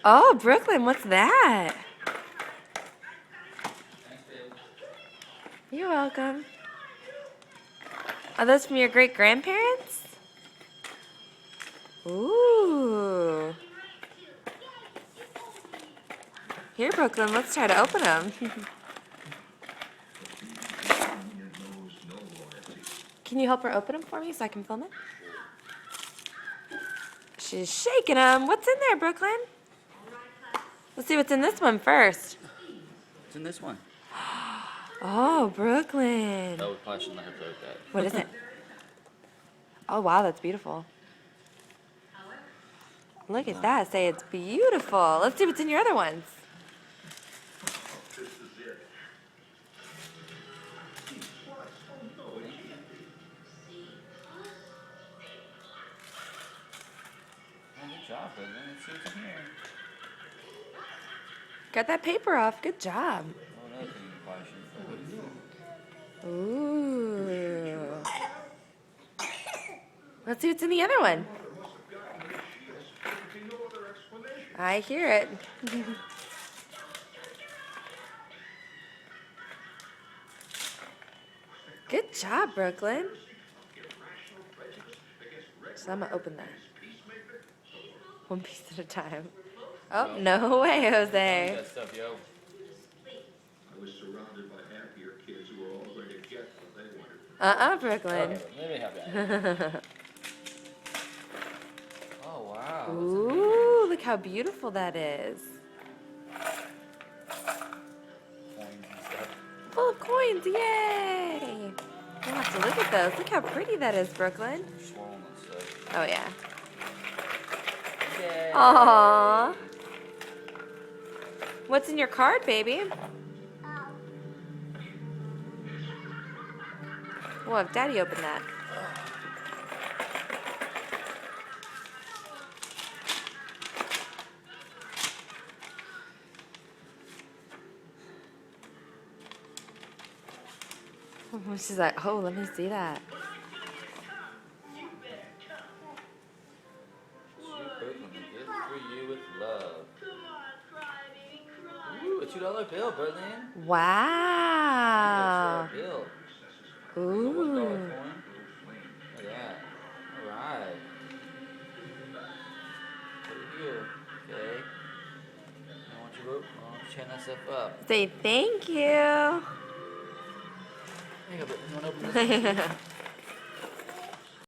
Oh, Brooklyn, what's that? You're welcome. Are those from your great-grandparents? Ooh. Here, Brooklyn, let's try to open them. Can you help her open them for me so I can film it? She's shaking them. What's in there, Brooklyn? Let's see what's in this one first. What's in this one? Oh, Brooklyn. Oh, we probably shouldn't let her play with that. What is it? Oh, wow, that's beautiful. Look at that. Say it's beautiful. Let's see what's in your other ones. Good job, Brooklyn. Let's see what's in here. Got that paper off. Good job. Oh, another thing you probably shouldn't play with. Ooh. Let's see what's in the other one. I hear it. Good job, Brooklyn. So I'm going to open that. One piece at a time. Oh, no way, Jose. That stuff, yo. I was surrounded by happier kids who were all going to get what they wanted. Brooklyn. Okay, let me have that. Oh, wow. What's in Ooh, look how beautiful that is. here? Coins and stuff. Full of coins, yay! We'll have to look at those. Look how pretty that is, Brooklyn. Swollen and stuff. Oh, yeah. Yay. Aww. What's in your card, baby? We'll have Daddy open that. She's like, oh, let me see that. Brooklyn, a gift for you with love. Ooh, a $2 bill, Berlin. Wow. $2 bill. $1 Ooh. coin. Look at that. All right. Put it here. Okay. Now, why don't you chain that stuff up? Say thank you. There you go, Brittany. You want to open this?